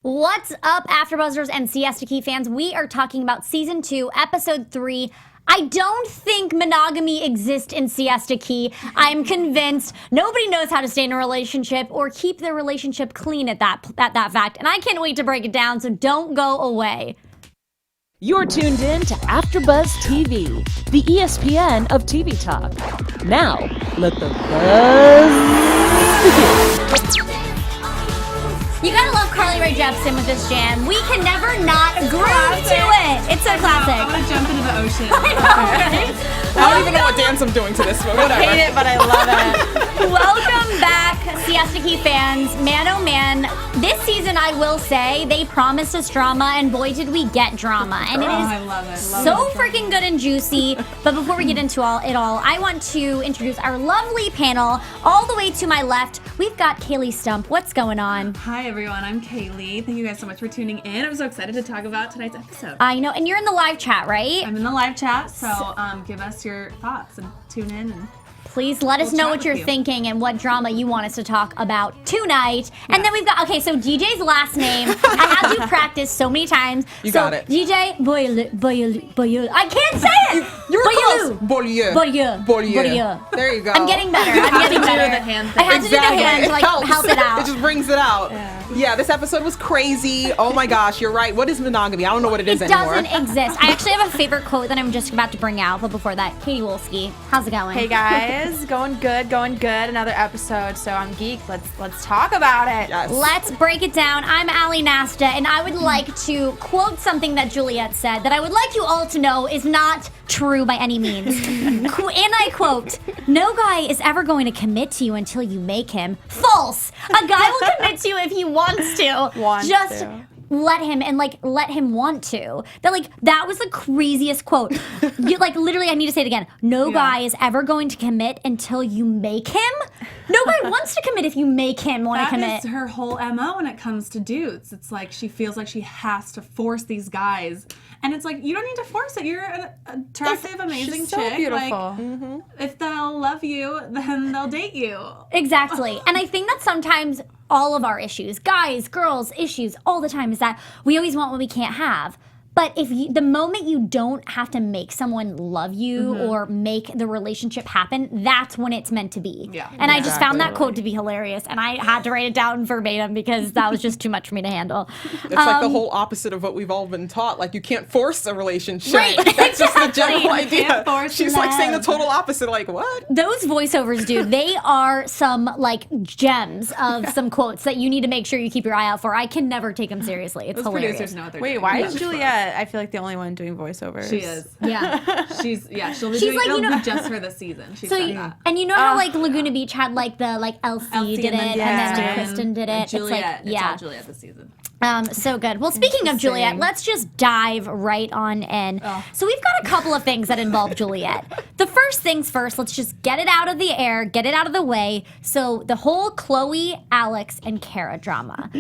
What's up, AfterBuzzers and Siesta Key fans? We are talking about Season 2, Episode 3. I don't think monogamy exists in Siesta Key. I'm convinced nobody knows how to stay in a relationship or keep their relationship clean at that fact. And I can't wait to break it down, so don't go away. You're tuned in to AfterBuzz TV, the ESPN of TV talk. Now, let the buzz begin. You gotta love Carly Rae Jepsen with this jam. We can never not groove to it. It's a classic. I want to jump into the ocean. I know, right? I don't even know what dance I'm doing to this, but whatever. I hate it, but I love it. Welcome back, Siesta Key fans. Man, oh man, this season I will say they promised us drama, and boy did we get drama. And it is I love it. so freaking good and juicy. But before we get into it all, I want to introduce our lovely panel. All the way to my left, we've got Kayley Stumpe. What's going on? Hi everyone, I'm Kaylee. Thank you guys so much for tuning in. I'm so excited to talk about tonight's episode. I know, and you're in the live chat, right? I'm in the live chat, so give us your thoughts and tune in. And please let us know what you're thinking and what drama you want us to talk about tonight. And then we've got, okay, so DJ's last name, I had to practice so many times. You got it. DJ Beaulieu. I can't say it! You were close. Beaulieu. There you go. I'm getting better. I'm getting better. the hand I had to do the hand to like help it out. It just brings it out. Yeah, this episode was crazy. Oh my gosh, you're right. What is monogamy? I don't know what it is anymore. It doesn't exist. I actually have a favorite quote that I'm just about to bring out, but before that, Katie Wolski, how's it going? Hey guys, going good. Another episode, so I'm geeked. Let's talk about it. Yes. Let's break it down. I'm Ally Nasta, and I would like to quote something that Juliet said that I would like you all to know is not true by any means. And I quote, "No guy is ever going to commit to you until you make him." False. A guy will commit to you if he wants to. Let him, and let him want to. That was the craziest quote. You literally, I need to say it again. No guy is ever going to commit until you make him. Nobody wants to commit if you make him want to commit. That is her whole MO when it comes to dudes. It's like she feels like she has to force these guys. And it's like, you don't need to force it. You're an attractive, amazing She's so chick. beautiful. If they'll love you, then they'll date you. Exactly. And I think that sometimes all of our issues, guys, girls, issues all the time is that we always want what we can't have. But the moment you don't have to make someone love you or make the relationship happen, that's when it's meant to be. Yeah. And I just found that quote to be hilarious, and I had to write it down verbatim because that was just too much for me to handle. It's like the whole opposite of what we've all been taught. Like, you can't force a relationship. Right, That's just the general idea. force She's like saying the total opposite. Like, what? Those voiceovers, dude, they are some gems of some quotes that you need to make sure you keep your eye out for. I can never take them seriously. It's Those hilarious. producers know what they're Wait, doing. why is Juliet? I feel like the only one doing voiceovers. She is. Yeah. She'll be She's doing, like, it'll you know- be just for this season. She So, said that. and you know how Laguna Beach had the Elsie did it, and then Kristen did it. Juliet, It's all Juliet this season. So good. Well, speaking of Juliet, let's just dive right on in. So we've got a couple of things that involve Juliet. The first things first, let's just get it out of the air, get it out of the way. So the whole Chloe, Alex, and Kara drama.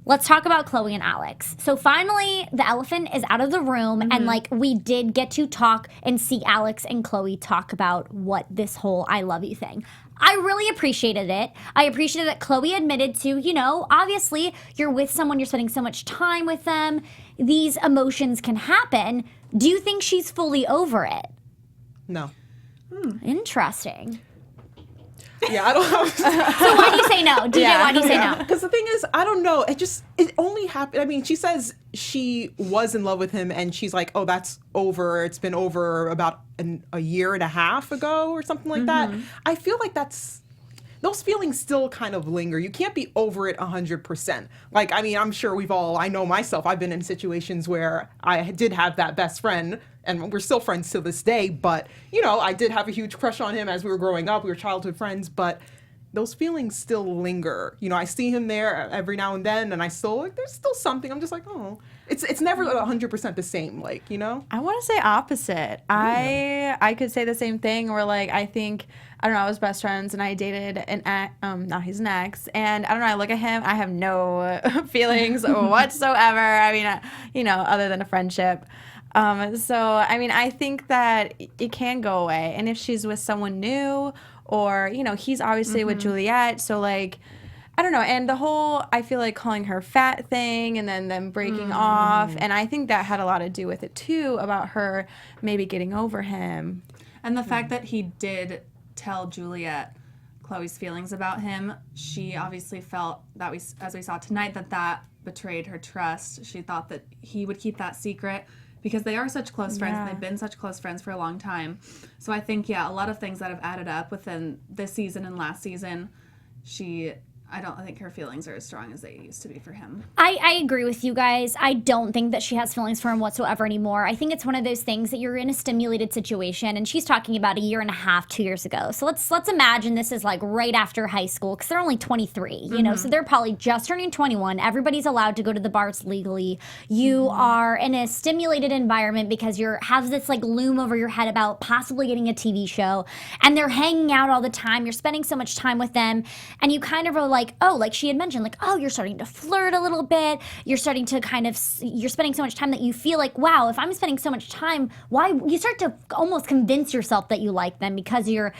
Let's talk about Chloe and Alex. So finally, the elephant is out of the room, and we did get to talk and see Alex and Chloe talk about what this whole I love you thing. I really appreciated it. I appreciated that Chloe admitted to, obviously you're with someone, you're spending so much time with them. These emotions can happen. Do you think she's fully over it? No. Interesting. Yeah, I don't know. So why do you say no? DJ, why do you say no? Because the thing is, I don't know. It only happened. I mean, she says she was in love with him, and she's like, oh, that's over. It's been over about a year and a half ago or something like that. I feel like those feelings still kind of linger. You can't be over it 100%. Like, I mean, I'm sure I know myself, I've been in situations where I did have that best friend, and we're still friends to this day, but, I did have a huge crush on him as we were growing up. We were childhood friends, but those feelings still linger. I see him there every now and then, and there's still something. I'm just like, oh. It's never 100% the same, I want to say opposite. I could say the same thing where I think, I don't know, I was best friends and I dated now he's an ex, and I don't know, I look at him, I have no feelings whatsoever. I mean, other than a friendship. So, I mean, I think that it can go away. And if she's with someone new or, he's obviously with Juliet. So, I don't know. And the whole, I feel like calling her fat thing and then them breaking off. And I think that had a lot to do with it too, about her maybe getting over him. And the fact that he did tell Juliet Chloe's feelings about him, she obviously felt that as we saw tonight, that betrayed her trust. She thought that he would keep that secret because they are such close friends. They've been such close friends for a long time. So I think, a lot of things that have added up within this season and last season, I don't think her feelings are as strong as they used to be for him. I agree with you guys. I don't think that she has feelings for him whatsoever anymore. I think it's one of those things that you're in a stimulated situation, and she's talking about a year and a half, 2 years ago. So let's imagine this is like right after high school, because they're only 23, you know, so they're probably just turning 21. Everybody's allowed to go to the bars legally. You are in a stimulated environment because you have this like loom over your head about possibly getting a TV show, and they're hanging out all the time. You're spending so much time with them, and you kind of are like, oh, like she had mentioned, like, oh, you're starting to flirt a little bit. You're starting to you're spending so much time that you feel like, wow, if I'm spending so much time, why? You start to almost convince yourself that you like them because you're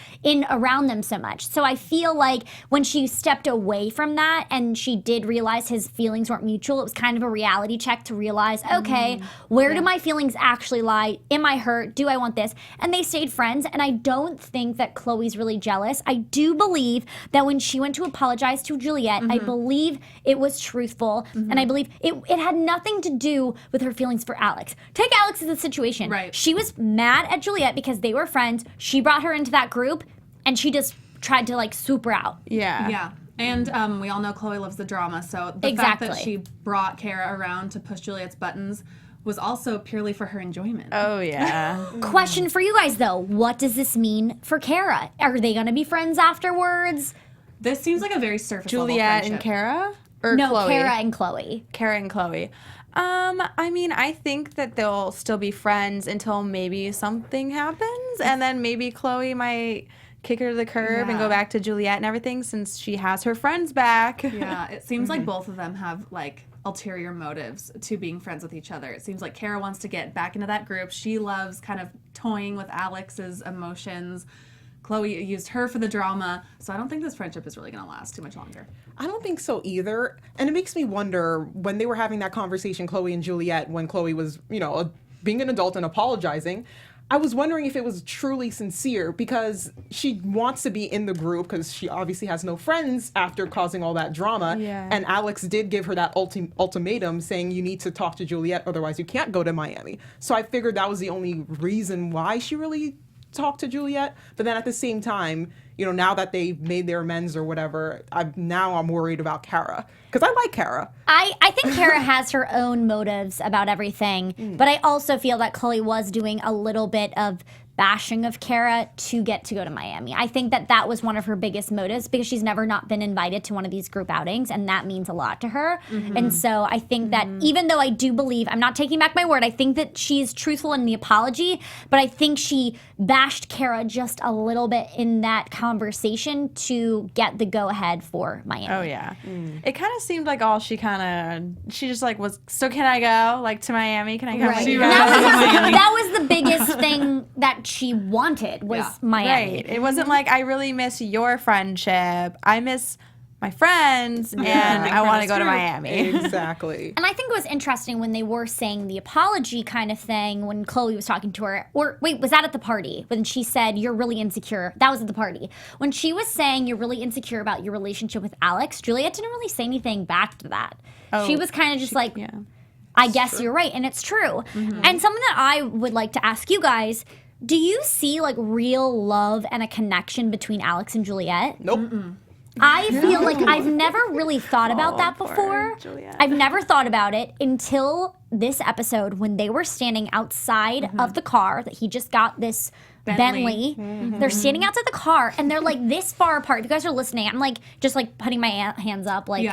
around them so much. So I feel like when she stepped away from that and she did realize his feelings weren't mutual, it was kind of a reality check to realize, okay, where do my feelings actually lie? Am I hurt? Do I want this? And they stayed friends. And I don't think that Chloe's really jealous. I do believe that when she went to apologize to Juliet, I believe it was truthful, and I believe it had nothing to do with her feelings for Alex. Take Alex as a situation. Right. She was mad at Juliet because they were friends. She brought her into that group, and she just tried to like swoop her out. Yeah. And we all know Chloe loves the drama, so the fact that she brought Kara around to push Juliet's buttons was also purely for her enjoyment. Oh, yeah. Question for you guys, though. What does this mean for Kara? Are they going to be friends afterwards? This seems like a very surface level Juliet friendship. and Kara? Or No, Chloe? Kara and Chloe. Kara and Chloe. I mean, I think that they'll still be friends until maybe something happens, and then maybe Chloe might kick her to the curb and go back to Juliet and everything since she has her friends back. Yeah, it seems like both of them have like ulterior motives to being friends with each other. It seems like Kara wants to get back into that group. She loves kind of toying with Alex's emotions. Chloe used her for the drama, so I don't think this friendship is really going to last too much longer. I don't think so either. And it makes me wonder, when they were having that conversation, Chloe and Juliet, when Chloe was, being an adult and apologizing, I was wondering if it was truly sincere, because she wants to be in the group because she obviously has no friends after causing all that drama. Yeah. And Alex did give her that ultimatum saying, you need to talk to Juliet, otherwise you can't go to Miami. So I figured that was the only reason why she really talk to Juliet. But then at the same time, now that they've made their amends or whatever, I'm worried about Kara, because I like Kara. I think Kara has her own motives about everything, but I also feel that Chloe was doing a little bit of bashing of Kara to get to go to Miami. I think that was one of her biggest motives, because she's never not been invited to one of these group outings, and that means a lot to her. And so I think that even though I do believe, I'm not taking back my word, I think that she's truthful in the apology, but I think she bashed Kara just a little bit in that conversation to get the go-ahead for Miami. Oh, yeah. It kind of seemed like all she just like was, so can I go? Like to Miami? Can I go? Right. She That was the biggest thing that she wanted was Miami. Right. It wasn't like, I really miss your friendship. I miss my friends, and I want to go to Miami. Exactly. And I think it was interesting when they were saying the apology kind of thing, when Chloe was talking to her, or wait, was that at the party? When she said, you're really insecure. That was at the party. When she was saying you're really insecure about your relationship with Alex, Juliet didn't really say anything back to that. She was kind of just like, I guess you're right, and it's true. And something that I would like to ask you guys, do you see like real love and a connection between Alex and Juliet? Nope. I feel like I've never really thought about that before. I've never thought about it until this episode, when they were standing outside of the car that he just got, this Bentley. They're standing outside the car, and they're like this far apart. If you guys are listening, I'm like just like putting my hands up, like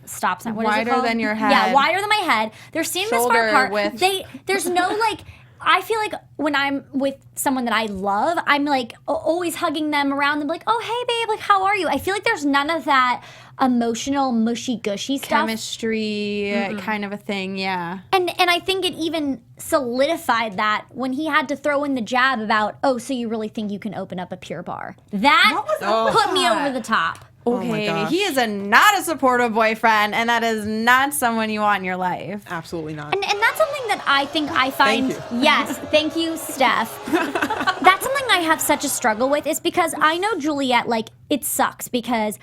stop sign. What is it Wider called? than your head. Yeah, wider than my head. They're standing this far Shoulder apart. width. There's no like. I feel like when I'm with someone that I love, I'm like always hugging them around them, like, oh, hey, babe, like, how are you? I feel like there's none of that emotional, mushy-gushy stuff. Chemistry kind of a thing, yeah. And I think it even solidified that when he had to throw in the jab about, oh, so you really think you can open up a pure bar. That put me over the top. Okay, gosh. he is not a supportive boyfriend, and that is not someone you want in your life. Absolutely not. And that's something that I think I find. Thank you. Yes, thank you, Steph. That's something I have such a struggle with, is because I know Juliet, like, it sucks because,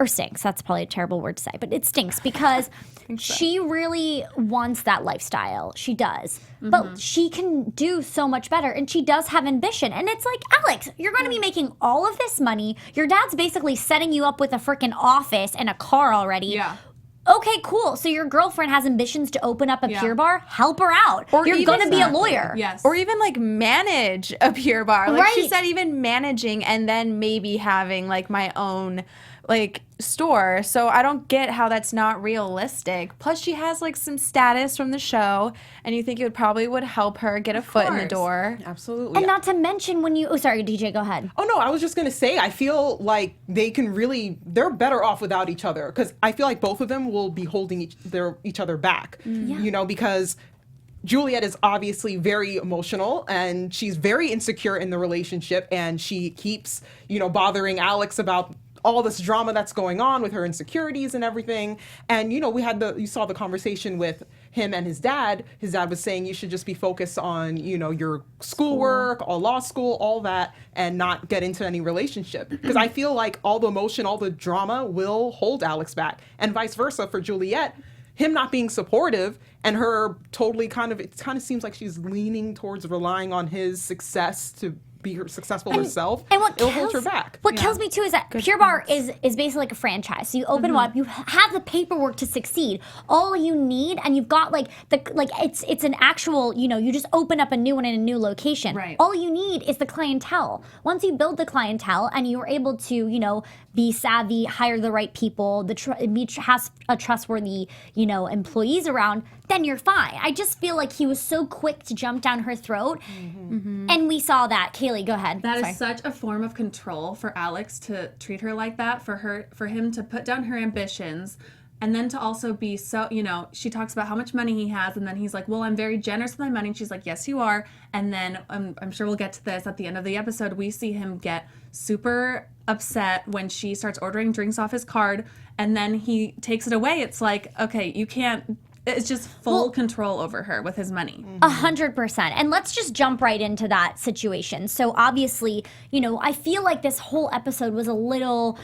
or stinks, that's probably a terrible word to say, but it stinks because she really wants that lifestyle. She does. But she can do so much better, and she does have ambition. And it's like, Alex, you're going to be making all of this money. Your dad's basically setting you up with a freaking office and a car already. Yeah. Okay, cool. So your girlfriend has ambitions to open up a Pure Bar? Help her out. Or You're even- going to be a lawyer. Yes. Or even like manage a Pure Bar. Like she Right. said, even managing and then maybe having like my own like store. So I don't get how that's not realistic. Plus she has like some status from the show, and you think it would help her get a foot in the course. door. Absolutely. And not to mention when you... Oh, sorry, DJ, go ahead. Oh, no, I was just going to say, I feel like they're better off without each other, because I feel like both of them will be holding each other back, you know, because Juliet is obviously very emotional and she's very insecure in the relationship, and she keeps, you know, bothering Alex about all this drama that's going on with her insecurities and everything. And, you know, you saw the conversation with him and his dad. His dad was saying you should just be focused on, you know, your schoolwork, or law school, all that, and not get into any relationship. Because I feel like all the emotion, all the drama will hold Alex back. And vice versa for Juliet. Him not being supportive and her totally it kind of seems like she's leaning towards relying on his success to be successful herself. And what it'll hold her back. What kills me too is that Pure Bar is basically like a franchise. So you open one up, you have the paperwork to succeed. All you need, and you've got it's an actual, you know, you just open up a new one in a new location. Right. All you need is the clientele. Once you build the clientele and you're able to, you know, be savvy, hire the right people, has a trustworthy, you know, employees around, then you're fine. I just feel like he was so quick to jump down her throat, and we saw that. Kaylee, go ahead. That is such a form of control for Alex to treat her like that, for him to put down her ambitions, and then to also be so, you know, she talks about how much money he has, and then he's like, well, I'm very generous with my money, and she's like, yes, you are. And then I'm sure we'll get to this at the end of the episode, we see him get super upset when she starts ordering drinks off his card, and then he takes it away. It's like, okay, you can't. It's just full control over her with his money. 100%. And let's just jump right into that situation. So obviously, you know, I feel like this whole episode was a little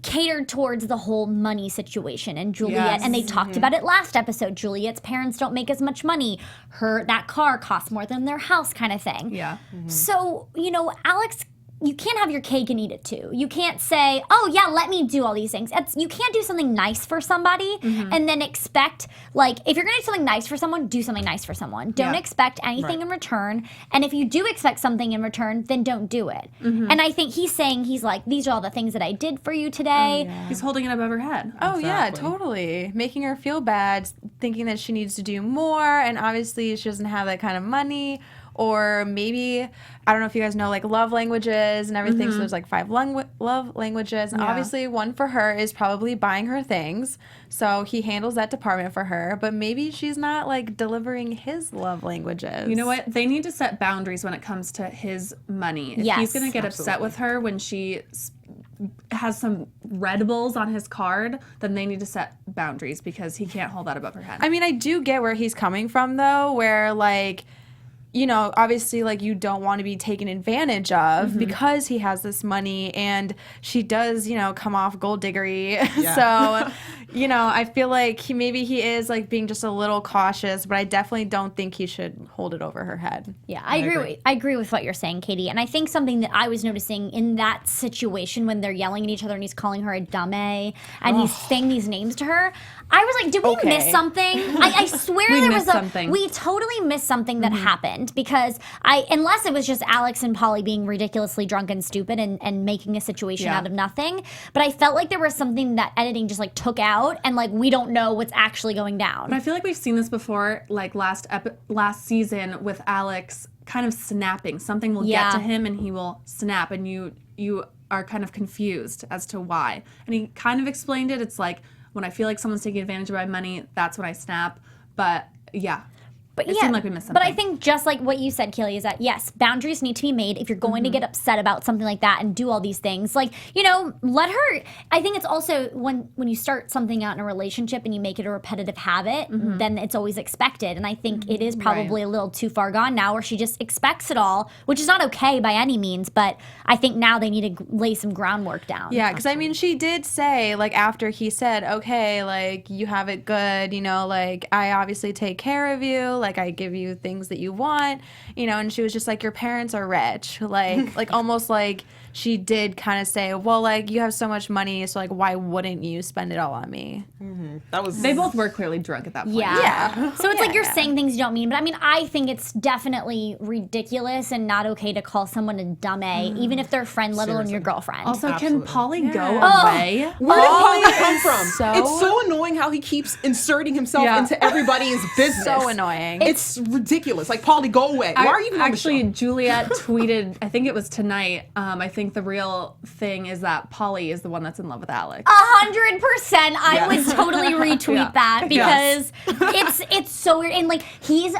catered towards the whole money situation and Juliet. Yes. And they talked about it last episode. Juliet's parents don't make as much money. That car costs more than their house, kind of thing. Yeah. So, you know, Alex, you can't have your cake and eat it too. You can't say, oh yeah, let me do all these things. You can't do something nice for somebody and then expect, like, if you're gonna do something nice for someone, do something nice for someone. Don't expect anything in return. And if you do expect something in return, then don't do it. And I think he's like, these are all the things that I did for you today. He's holding it above her head. Oh yeah, Exactly. totally. Making her feel bad, thinking that she needs to do more, and obviously she doesn't have that kind of money. Or maybe, I don't know if you guys know, like, love languages and everything. So there's like 5 love languages. And obviously one for her is probably buying her things. So he handles that department for her. But maybe she's not, like, delivering his love languages. You know what? They need to set boundaries when it comes to his money. If Yes. he's going to get upset with her when she has some Red Bulls on his card, then they need to set boundaries because he can't hold that above her head. I mean, I do get where he's coming from, though, where, like, you know, obviously, like, you don't want to be taken advantage of because he has this money, and she does, you know, come off gold diggery. So, you know, I feel like he is, like, being just a little cautious, but I definitely don't think he should hold it over her head. Yeah, I agree with what you're saying, Katie. And I think something that I was noticing in that situation when they're yelling at each other and he's calling her a dumbae and he's saying these names to her, I was like, did we miss something? I swear We there was missed something. We totally missed something that happened because unless it was just Alex and Paulie being ridiculously drunk and stupid and making a situation out of nothing, but I felt like there was something that editing just like took out and like we don't know what's actually going down. But I feel like we've seen this before, like last season with Alex kind of snapping. Something will get to him and he will snap, and you are kind of confused as to why. And he kind of explained it. It's like, when I feel like someone's taking advantage of my money, that's when I snap. But yeah. But It yeah, seemed like we missed but I something. think just like what you said, Keely, is that yes, boundaries need to be made if you're going to get upset about something like that and do all these things. Like, let her. I think it's also when you start something out in a relationship and you make it a repetitive habit, then it's always expected. And I think it is probably a little too far gone now, where she just expects it all, which is not okay by any means. But I think now they need to lay some groundwork down. Yeah, because I mean, she did say, like, after he said, okay, like, you have it good, like, I obviously take care of you, like, I give you things that you want, and she was just like, your parents are rich, like almost like she did kind of say, well, like, you have so much money, so, like, why wouldn't you spend it all on me? That was They both were clearly drunk at that point. Yeah. So it's like you're saying things you don't mean. But I mean, I think it's definitely ridiculous and not okay to call someone a dumb A, even if they're a friend, let alone your girlfriend. Also, Absolutely. can Paulie go Oh. away? Where did Paulie come is from? so- It's so annoying how he keeps inserting himself Yeah. into everybody's business. So annoying. It's ridiculous. Like, Paulie, go away. Why are you even Actually, on the show? Juliet tweeted, I think it was tonight. I think the real thing is that Paulie is the one that's in love with Alex. 100%. I Yes. would totally retweet Yeah. that because Yes. it's so weird. And like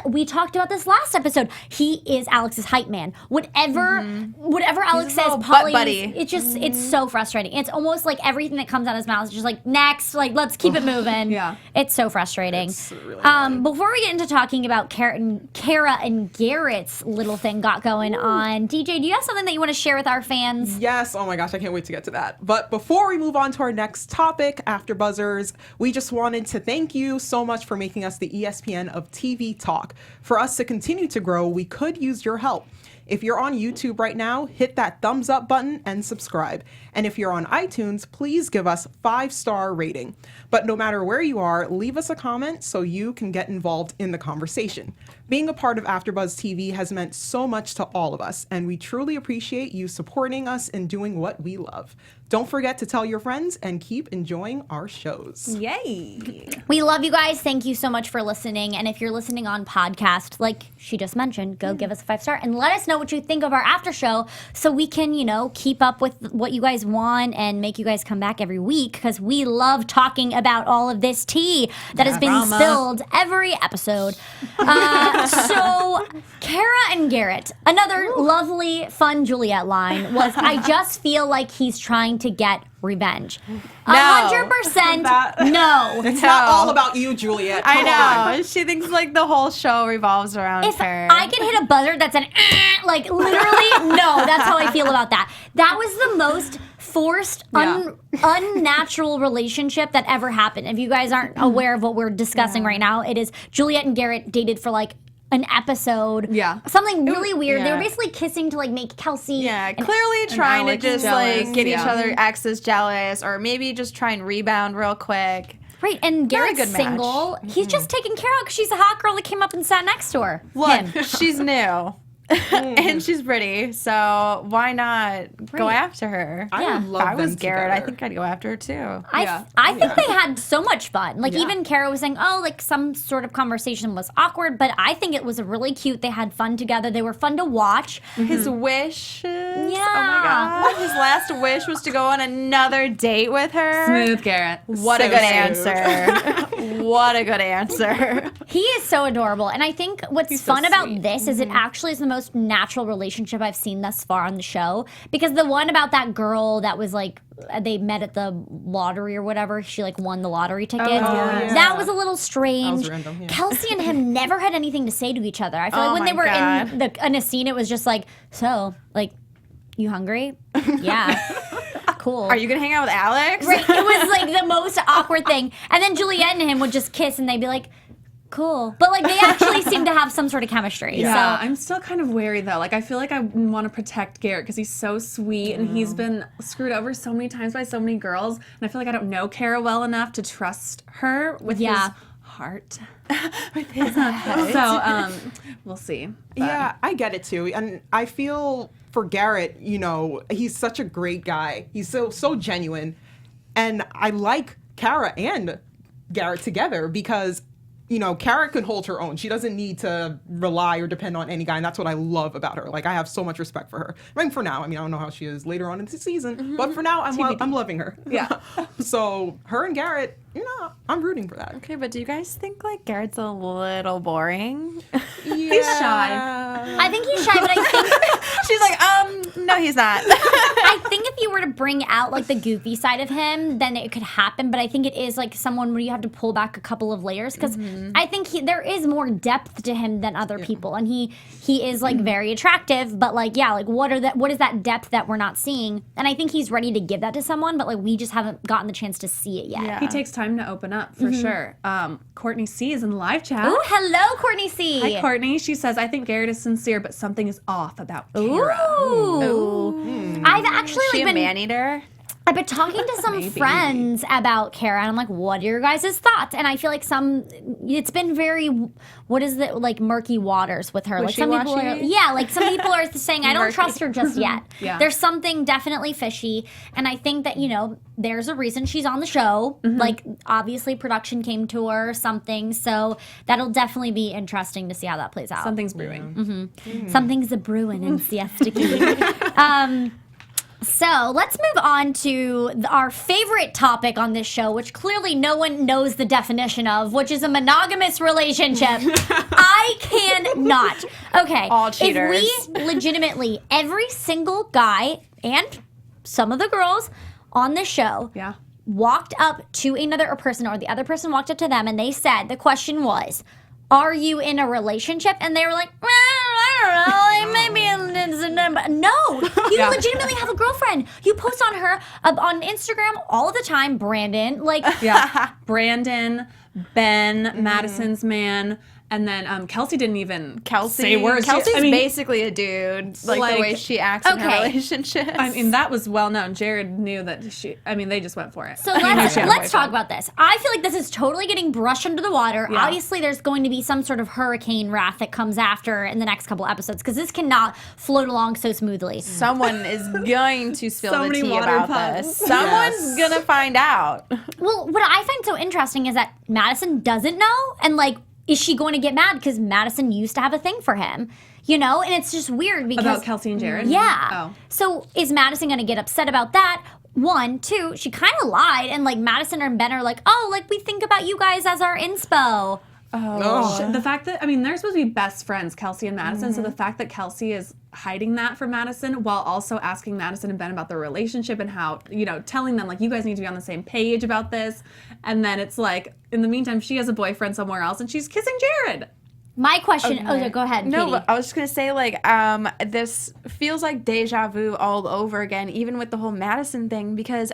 we talked about this last episode. He is Alex's hype man. Whatever Alex says, little butt Paulie. buddy. It's just it's so frustrating. It's almost like everything that comes out of his mouth is just like next. Like let's keep it moving. Yeah. It's so frustrating. It's really annoying. Before we get into talking about Kara and Garrett's little thing got going on, DJ, do you have something that you want to share with our fans? Yes, oh my gosh, I can't wait to get to that. But before we move on to our next topic, After Buzzers, we just wanted to thank you so much for making us the ESPN of TV talk. For us to continue to grow, we could use your help. If you're on YouTube right now, hit that thumbs up button and subscribe. And if you're on iTunes, please give us 5-star rating. But no matter where you are, leave us a comment so you can get involved in the conversation. Being a part of AfterBuzz TV has meant so much to all of us, and we truly appreciate you supporting us and doing what we love. Don't forget to tell your friends and keep enjoying our shows. Yay. We love you guys. Thank you so much for listening. And if you're listening on podcast, like she just mentioned, go give us a 5-star and let us know what you think of our after show so we can, keep up with what you guys want and make you guys come back every week because we love talking about all of this tea that has been Drama. spilled every episode. So Kara and Garrett, another lovely, fun Juliet line was, I just feel like he's trying to get revenge. 100% no. It's not all about you, Juliet. I Come know. on. She thinks like the whole show revolves around If her. I can hit a buzzer that's an like literally, no, that's how I feel about that. That was the most forced, unnatural relationship that ever happened. If you guys aren't aware of what we're discussing right now, it is Juliet and Garrett dated for like an episode. Yeah. Something really weird. They were yeah. basically kissing to like make Kelsey. Yeah, and clearly trying to Alex just jealous, like get each yeah. other exes jealous, or maybe just try and rebound real quick. Right, and Garrett's good match. single. He's just taken care of because she's a hot girl that came up and sat next to her. Look, she's new. And she's pretty, so why not go Right. after her? I Yeah. would love If I was them Garrett, I together. think I'd go after her too. I think they had so much fun. Like even Kara was saying, oh, like some sort of conversation was awkward, but I think it was really cute. They had fun together. They were fun to watch. His wish, oh Yeah. my god, his last wish was to go on another date with her. Smooth Garrett. What a So good smooth. answer! What a good answer! He is so adorable. And I think what's so fun about sweet. this is it actually is the most natural relationship I've seen thus far on the show. Because the one about that girl that was like, they met at the lottery or whatever. She like won the lottery ticket. yeah. That was a little strange. random, yeah. Kelsey and him never had anything to say to each other. I feel Oh like when my they were God. in a scene, it was just like, so, like, you hungry? Yeah. Cool. Are you gonna hang out with Alex? Right. It was like the most awkward thing. And then Juliet and him would just kiss and they'd be like, cool. But like they actually seem to have some sort of chemistry. Yeah, So I'm still kind of wary though. Like I feel like I want to protect Garrett because he's so sweet and he's been screwed over so many times by so many girls, and I feel like I don't know Kara well enough to trust her with his heart. With his head. So we'll see. But Yeah, I get it too. And I feel for Garrett, he's such a great guy. He's so genuine. And I like Kara and Garrett together because Kara can hold her own. She doesn't need to rely or depend on any guy, and that's what I love about her. Like, I have so much respect for her. I mean, for now. I don't know how she is later on in the season, but for now, I'm loving her. Yeah. So her and Garrett, I'm rooting for that. Okay, but do you guys think like Garrett's a little boring? He's shy. I think he's shy, but I think She's like, no, he's not. I think if you were to bring out like the goofy side of him, then it could happen. But I think it is like someone where you have to pull back a couple of layers because I think there is more depth to him than other people, and he is like very attractive. But like what is that depth that we're not seeing? And I think he's ready to give that to someone, but like we just haven't gotten the chance to see it yet. Yeah. He takes time to open up for sure. Courtney C is in the live chat. Oh, hello, Courtney C. Hi, Courtney. She says, I think Garrett is sincere, but something is off about Kara. Ooh. I've actually She like a man-eater? I've been talking to some friends about Kara, and I'm like, what are your guys' thoughts? And I feel like it's been very, what is it, like murky waters with her. Like some people are, like some people are saying, I don't trust her just yet. Yeah. There's something definitely fishy. And I think that, there's a reason she's on the show. Like, obviously production came to her or something. So that'll definitely be interesting to see how that plays out. Something's brewing. Something's a brewing in Siesta Key. So let's move on to our favorite topic on this show, which clearly no one knows the definition of, which is a monogamous relationship. I cannot. Okay. All cheaters. If we legitimately, every single guy and some of the girls on this show walked up to another person, or the other person walked up to them, and they said, the question was, are you in a relationship? And they were like, well, I don't know, like maybe it's a number. No, you legitimately have a girlfriend. You post on her on Instagram all the time, Brandon. Like, Brandon, Ben, Madison's man. And then Kelsey didn't even say words. Kelsey's basically a dude, like the way she acts in her relationships. I mean, that was well known. Jared knew that they just went for it. So let's talk about this. I feel like this is totally getting brushed under the water. Yeah. Obviously, there's going to be some sort of hurricane wrath that comes after in the next couple episodes, because this cannot float along so smoothly. Someone is going to spill the tea about this. Someone's going to find out. Well, what I find so interesting is that Madison doesn't know, and like, is she going to get mad because Madison used to have a thing for him? And it's just weird because... About Kelsey and Jared? Yeah. Oh. So is Madison going to get upset about that? 1, 2, she kind of lied, and like Madison and Ben are like, oh, like we think about you guys as our inspo. Oh. The fact that, they're supposed to be best friends, Kelsey and Madison, so the fact that Kelsey is hiding that from Madison while also asking Madison and Ben about their relationship and how, telling them, like, you guys need to be on the same page about this. And then it's like, in the meantime, she has a boyfriend somewhere else and she's kissing Jared. My question, go ahead, No, Katie. but I was just going to say, like, this feels like deja vu all over again, even with the whole Madison thing, because,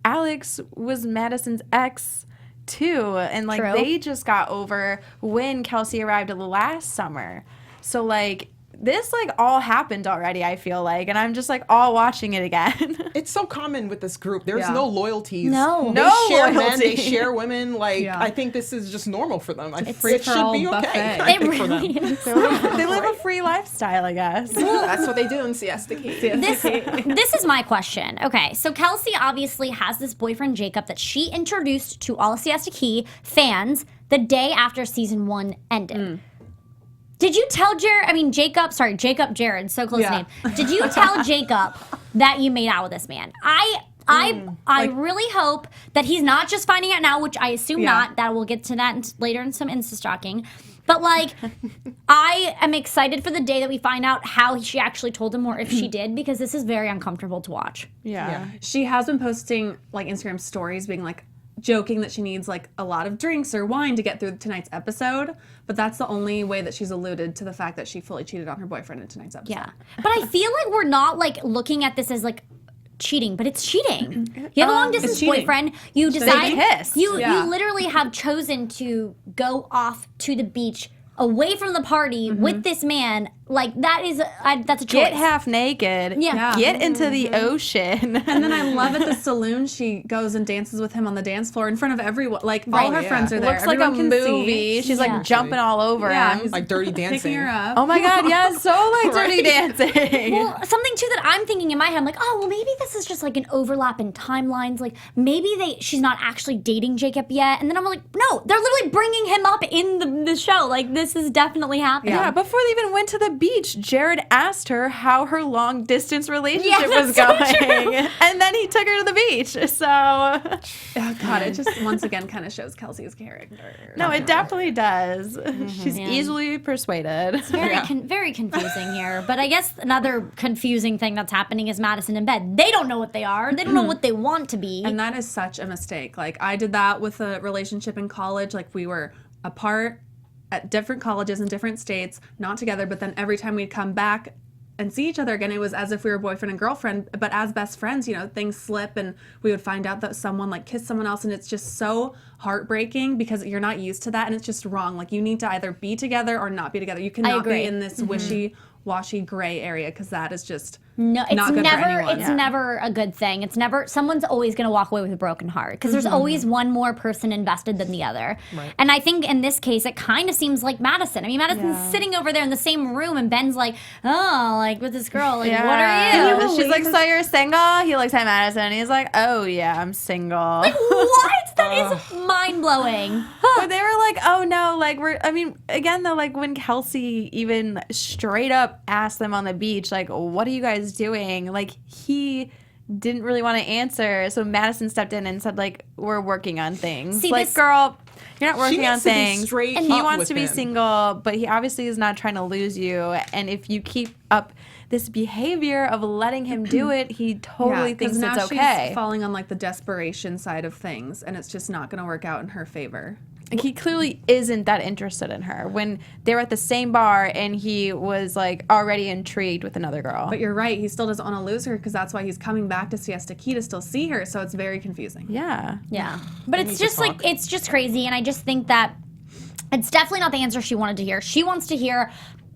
Alex was Madison's ex, too, and, like, True. they just got over when Kelsey arrived last summer. So, like, this, like, all happened already, I feel like, and I'm just, like, all watching it again. It's so common with this group. There's no loyalties. No. They No share men, loyalty. they share women. Like, I think this is just normal for them. It should be okay. buffet. I It think, for them. really is. They live a free lifestyle, I guess. That's what they do in Siesta Key. This is my question. Okay, so Kelsey obviously has this boyfriend, Jacob, that she introduced to all Siesta Key fans the day after season 1 ended. Did you tell Jacob, Jared, so close name. Did you tell Jacob that you made out with this man? I really hope that he's not just finding out now, which I assume not. That we'll get to that later in some Insta stalking. But like, I am excited for the day that we find out how she actually told him, or if she did, because this is very uncomfortable to watch. Yeah. She has been posting like Instagram stories being like joking that she needs like a lot of drinks or wine to get through tonight's episode, but that's the only way that she's alluded to the fact that she fully cheated on her boyfriend in tonight's episode. Yeah. But I feel like we're not like looking at this as like cheating, but it's cheating. You have a long distance boyfriend. You decide kissed. you literally have chosen to go off to the beach away from the party with this man. Like, that is that's a choice. Get half naked. Yeah. Get into the ocean. And then I love at the saloon, she goes and dances with him on the dance floor in front of everyone. Like, all her friends are there. Looks like a Everyone can movie. see. She's like jumping all over him. he's Like Dirty Dancing. picking her up. Oh my God, yeah, so like Dirty Dancing. Well, something too that I'm thinking in my head, I'm like, oh, well, maybe this is just like an overlap in timelines. Like, maybe she's not actually dating Jacob yet. And then I'm like, no, they're literally bringing him up in the show. Like, this is definitely happening. Yeah, before they even went to the beach, Jared asked her how her long distance relationship was that's so going. And then he took her to the beach. So, Oh God, it just once again kind of shows Kelsey's character. no, it definitely does. She's easily persuaded. Very confusing here. But I guess another confusing thing that's happening is Madison and Ben. They don't know what they are. They don't know what they want to be. And that is such a mistake. Like, I did that with a relationship in college. Like, we were apart at different colleges in different states, not together, but then every time we'd come back and see each other again, it was as if we were boyfriend and girlfriend. But as best friends, you know, things slip and we would find out that someone like kissed someone else, and it's just so heartbreaking because you're not used to that, and it's just wrong. Like, you need to either be together or not be together. You cannot agree. be in this wishy-washy gray area, because that is just No, it's not good never. for anyone. It's never a good thing. It's never. Someone's always going to walk away with a broken heart because there's always one more person invested than the other. Right. And I think in this case, it kind of seems like Madison. I mean, Madison's sitting over there in the same room, and Ben's like, "Oh, like with this girl, like, what are you?" She's like, "So you're single?" He looks at Madison and he's like, "Oh yeah, I'm single." What? That is mind blowing. But they were like, "Oh no, like again though, like when Kelsey even straight up asked them on the beach, like, what are you guys doing?" Like, he didn't really want to answer, so Madison stepped in and said, like, we're working on things. See, like, girl, you're not working on needs to be things. straight And he up wants with to be him. single, but he obviously is not trying to lose you. And if you keep up this behavior of letting him do it, he totally thinks now it's okay. she's falling on like the desperation side of things, and it's just not going to work out in her favor. Like, he clearly isn't that interested in her when they were at the same bar and he was like already intrigued with another girl. But you're right, he still doesn't want to lose her, because that's why he's coming back to Siesta Key to still see her. So it's very confusing. Yeah. Yeah. But it's just like, it's just crazy. And I just think that it's definitely not the answer she wanted to hear. She wants to hear,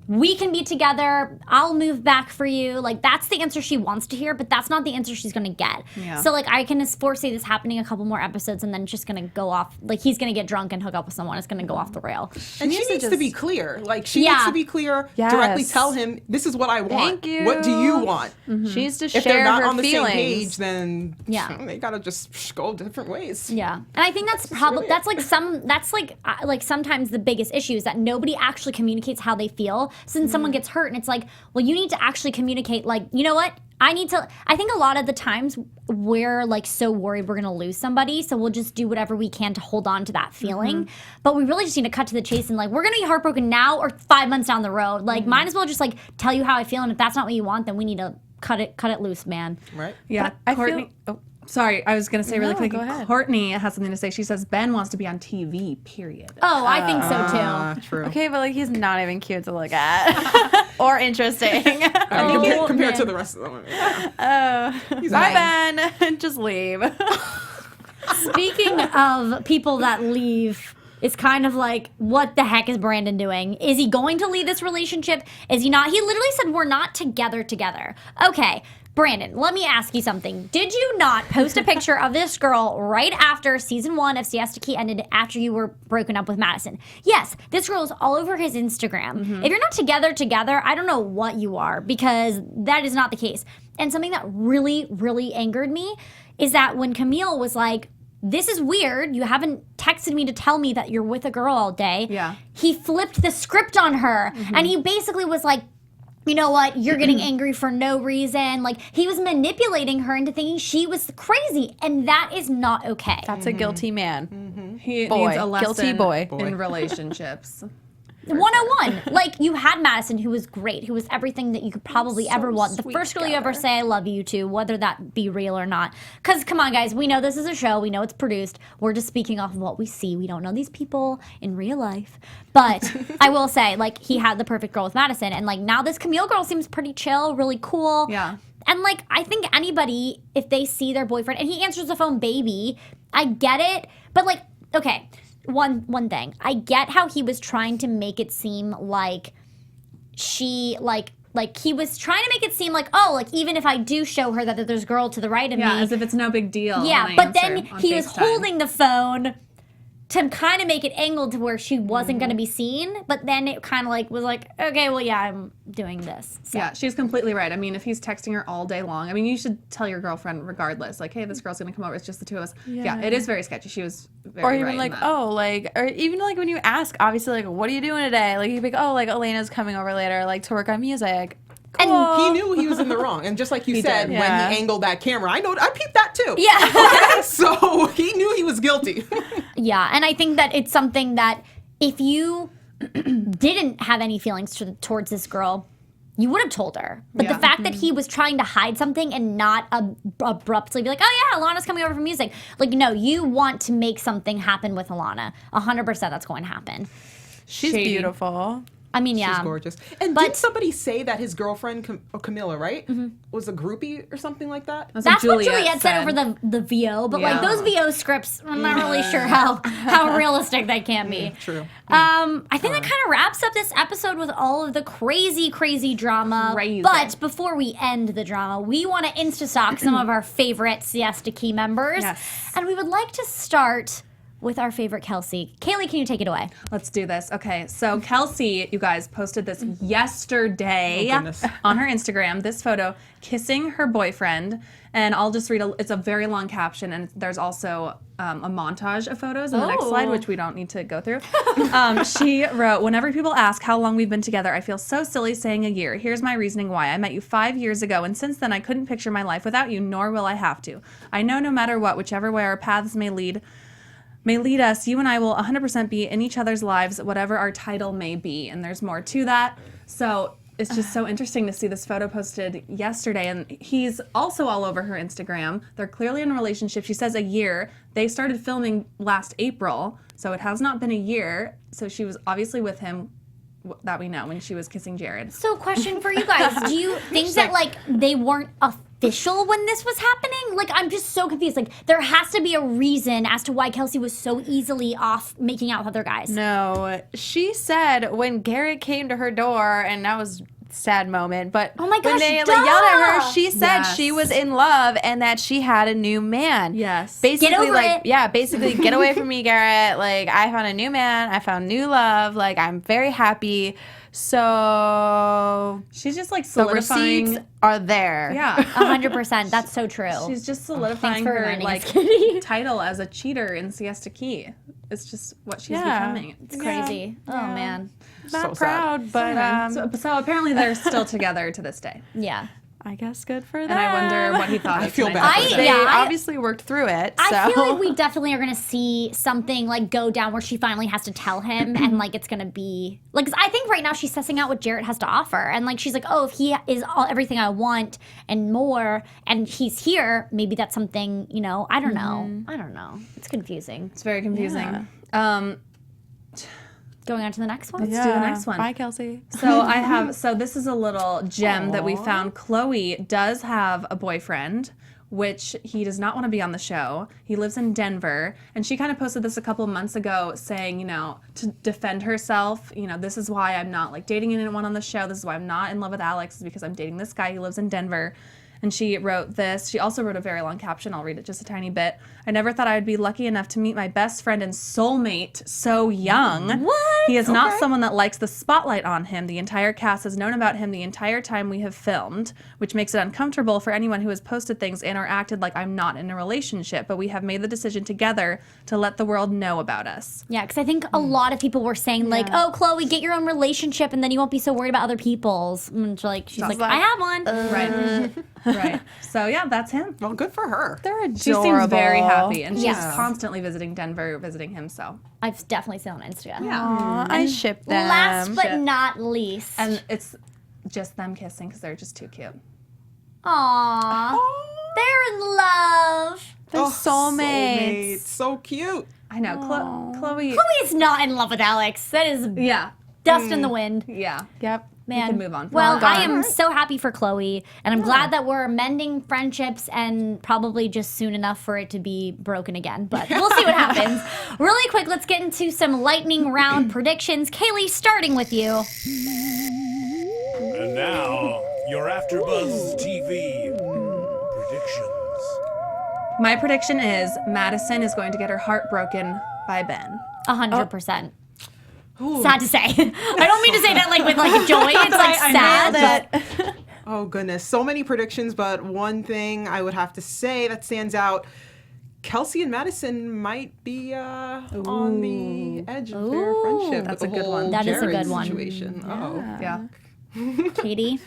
we can be together, I'll move back for you. Like, that's the answer she wants to hear, but that's not the answer she's going to get. Yeah. So, like, I can foresee this happening a couple more episodes, and then it's just going to go off. Like, he's going to get drunk and hook up with someone. It's going to go off the rail. And she needs to be clear. Like, she Yeah. needs to be clear, Yes. directly tell him, this is what I want. Thank you. What do you want? She needs to If they're share not her on the feelings. same page, then Yeah. they gotta just go different ways. Yeah, and I think that's probably that's like sometimes the biggest issue is that nobody actually communicates how they feel. So then someone gets hurt, and it's like, well, you need to actually communicate. Like, you know what? I think a lot of the times we're like so worried we're gonna lose somebody, so we'll just do whatever we can to hold on to that feeling. But we really just need to cut to the chase and like, we're gonna be heartbroken now or 5 months down the road. Like, might as well just like tell you how I feel, and if that's not what you want, then we need to cut it loose, man. Right? Yeah, I Courtney. feel- Sorry, I was going to say really No, quick. go ahead. Courtney has something to say. She saes Ben wants to be on TV. Period. Oh, I think so too. True. Okay, but like, he's not even cute to look at or interesting. Compared to the rest of them. He's Bye, fine. Ben. Just leave. Speaking of people that leave, it's kind of like, what the heck is Brandon doing? Is he going to leave this relationship? Is he not? He literally said, we're not together. Okay, Brandon, let me ask you something. Did you not post a picture of this girl right after season 1 of Siesta Key ended, after you were broken up with Madison? Yes, this girl is all over his Instagram. If you're not together, I don't know what you are, because that is not the case. And something that really, really angered me is that when Camille was like, this is weird, you haven't texted me to tell me that you're with a girl all day. Yeah. He flipped the script on her, and he basically was like, you know what, you're getting angry for no reason. Like, he was manipulating her into thinking she was crazy, and that is not okay. That's a guilty man. He Boy. needs a lesson Guilty boy. in relationships. 101. Like, you had Madison, who was great, who was everything that you could probably ever want. The first girl you ever say I love you to, whether that be real or not. Because, come on, guys, we know this is a show. We know it's produced. We're just speaking off of what we see. We don't know these people in real life. But I will say, like, he had the perfect girl with Madison. And, like, now this Camille girl seems pretty chill, really cool. Yeah. And, like, I think anybody, if they see their boyfriend, and he answers the phone, baby, I get it. But, like, okay, one thing. I get how he was trying to make it seem like she, like he was trying to make it seem like, oh, like, even if I do show her that there's a girl to the right of me. Yeah, as if it's no big deal. Yeah, when I but answer then on he was FaceTime. holding the phone to kind of make it angled to where she wasn't going to be seen, but then it kind of like was like, okay, well, yeah, I'm doing this. So. Yeah, she's completely right. I mean, if he's texting her all day long, I mean, you should tell your girlfriend regardless, like, hey, this girl's gonna come over. It's just the two of us. Yeah, it is very sketchy. She was very Or even right like, in that. or even like when you ask, obviously, like, what are you doing today? Like, you'd be like, oh, like, Elena's coming over later, like, to work on music. And He knew he was in the wrong, and just like you said, did. when Yeah. he angled that camera, I peeped that too. Yeah. So he knew he was guilty. Yeah, and I think that it's something that if you didn't have any feelings towards this girl, you would have told her. But the fact that he was trying to hide something and not abruptly be like, oh yeah, Alana's coming over for music. Like, no, you want to make something happen with Alana. 100% that's going to happen. She's Shady. beautiful. I mean, yeah. She's gorgeous. And But- didn't somebody say that his girlfriend, Camilla, right, was a groupie or something like that? That's That's what Juliet Juliet said over the VO, but like Yeah. those VO scripts, I'm not really sure how realistic they can be. True. I think that kind of wraps up this episode with all of the crazy drama. Crazy. But before we end the drama, we want to Insta-stock some of our favorite Siesta Key members. Yes. And we would like to start with our favorite Kelsey. Kaylee, can you take it away? Let's do this. Okay, so Kelsey, you guys, posted this yesterday Oh, goodness. on her Instagram, this photo, kissing her boyfriend. And I'll just read, it's a very long caption, and there's also a montage of photos in the next slide, which we don't need to go through. She wrote, whenever people ask how long we've been together, I feel so silly saying a year. Here's my reasoning why. I met you 5 years ago, and since then I couldn't picture my life without you, nor will I have to. I know no matter what, whichever way our paths may lead us, you and I will 100% be in each other's lives, whatever our title may be. And there's more to that. So it's just so interesting to see this photo posted yesterday. And he's also all over her Instagram. They're clearly in a relationship. She says a year. They started filming last April. So it has not been a year. So she was obviously with him, that we know, when she was kissing Jared. So, question for you guys. Do you think that, like, they weren't official when this was happening? Like, I'm just so confused. Like, there has to be a reason as to why Kelsey was so easily off making out with other guys. No, she said when Garrett came to her door, and that was a sad moment, but Oh my when gosh, they like, duh! yelled at her, she said Yes. she was in love and that she had a new man. Yes. Basically, over like, it. yeah, basically, get away from me, Garrett. Like, I found a new man. I found new love. Like, I'm very happy. So She's just like the solidifying. receipts are there. Yeah. 100%. That's so true. She's just solidifying for her reminding us, like Kitty. title as a cheater in Siesta Key. It's just what she's Yeah. becoming. It's crazy. Oh, man. Not So sad. proud, but So apparently they're still together to this day. Yeah. I guess good for them. And I wonder what he thought. I of feel tonight's bad for episode. They Yeah, I- obviously worked through it. So. I feel like we definitely are going to see something like go down where she finally has to tell him and like it's going to be like 'cause I think right now she's sussing out what Jarrett has to offer and like she's like, oh, if he is everything I want and more and he's here, maybe that's something, you know, I don't know. It's confusing. It's very confusing. Going on to the next one. Let's do the next one. Bye, Kelsey. So this is a little gem that we found. Chloe does have a boyfriend, which he does not want to be on the show. He lives in Denver, and she kind of posted this a couple months ago saying, you know, to defend herself, you know, this is why I'm not like dating anyone on the show. This is why I'm not in love with Alex, is because I'm dating this guy who lives in Denver. And she wrote this. She also wrote a very long caption. I'll read it just a tiny bit. I never thought I would be lucky enough to meet my best friend and soulmate so young. What? He is not someone that likes the spotlight on him. The entire cast has known about him the entire time we have filmed, which makes it uncomfortable for anyone who has posted things and or acted like I'm not in a relationship. But we have made the decision together to let the world know about us. Yeah, because I think a lot of people were saying like, oh, Chloe, get your own relationship and then you won't be so worried about other people's. And she's like, I have one. Right. Right. So yeah, that's him. Well, good for her. They're adorable. She seems very happy, and she's Yes. constantly visiting Denver, visiting him. So I've definitely seen it on Instagram. Aw, I ship them. Last but not least. and it's just them kissing because they're just too cute. Aww. They're in love. They're soulmates. So cute. I know. Chloe. Chloe's not in love with Alex. That is Yeah. dust in the wind. Yeah. Yep. Man. can move on from Well, that. I am so happy for Chloe, and I'm glad that we're mending friendships and probably just soon enough for it to be broken again. But we'll see what happens. Really quick, let's get into some lightning round predictions. Kaylee, starting with you. And now, your AfterBuzz TV predictions. My prediction is Madison is going to get her heart broken by Ben. 100%. Sad to say. I don't mean to say that like with like joy. It's like sad. But Oh goodness, so many predictions, but one thing I would have to say that stands out: Kelsey and Madison might be on the edge of their friendship. That's with a the good whole one. That is a Jared good one. situation. Yeah. Katie.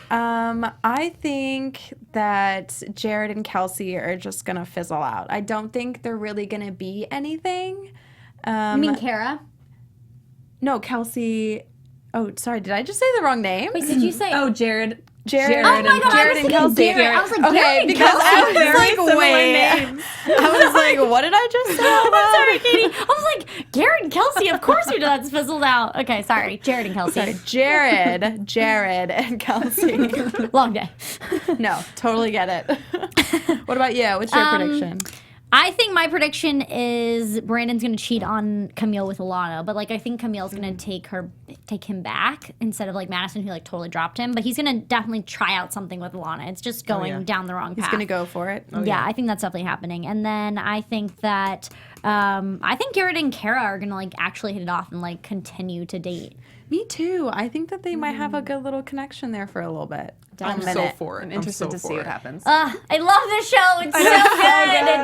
I think that Jared and Kelsey are just gonna fizzle out. I don't think they're really gonna be anything. You mean Kara? No, Kelsey. Oh, sorry. Did I just say the wrong name? Wait, did you say? Oh, Jared. Jared. Oh my God, Jared I was and thinking Kelsey. Garrett. I was like, Okay, Garrett and because Kelsey. I was Very like, similar wait. names. I was like, what did I just say? I'm sorry, Katie. I was like, Garrett and Kelsey, of course we know that's fizzled out. Okay, sorry. Jared and Kelsey. Sorry, Jared and Kelsey. Long day. No, totally get it. What about you? What's your prediction? I think my prediction is Brandon's gonna cheat on Camille with Alana, but like I think Camille's gonna take him back instead of like Madison, who like totally dropped him. But he's gonna definitely try out something with Alana. It's just going down the wrong path. He's gonna go for it. Yeah, I think that's definitely happening. And then I think that I think Garrett and Kara are gonna like actually hit it off and like continue to date. Me too. I think that they might have a good little connection there for a little bit. I'm so for it. I'm interested to see what happens. I love this show. It's so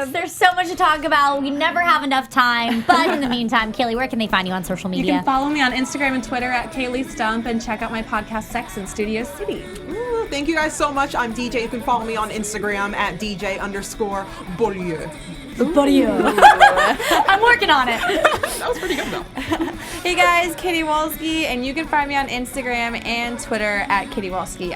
good. There's so much to talk about. We never have enough time. But in the meantime, Kaylee, where can they find you on social You media? can follow me on Instagram and Twitter at Keyley Stumpe and check out my podcast Sex in Studio City. Ooh, thank you guys so much. I'm DJ. You can follow me on Instagram at DJ_Beaulieu. I'm working on it. That was pretty good though. Hey guys, Katie Wolski, and you can find me on Instagram and Twitter at KatieWolski_.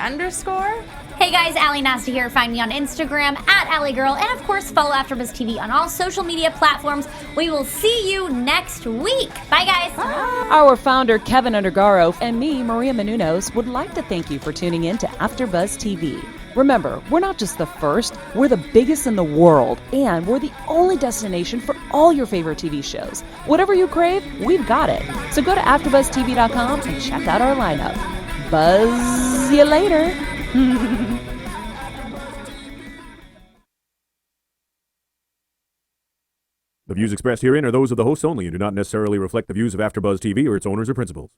Hey guys, Ally Nasta here. Find me on Instagram at AllieGirl. And of course, follow AfterBuzz TV on all social media platforms. We will see you next week. Bye guys. Our founder, Keven Undergaro, and me, Maria Menounos, would like to thank you for tuning in to AfterBuzz TV. Remember, we're not just the first, we're the biggest in the world, and we're the only destination for all your favorite TV shows. Whatever you crave, we've got it. So go to AfterBuzzTV.com and check out our lineup. Buzz you later. The views expressed herein are those of the hosts only and do not necessarily reflect the views of AfterBuzz TV or its owners or principals.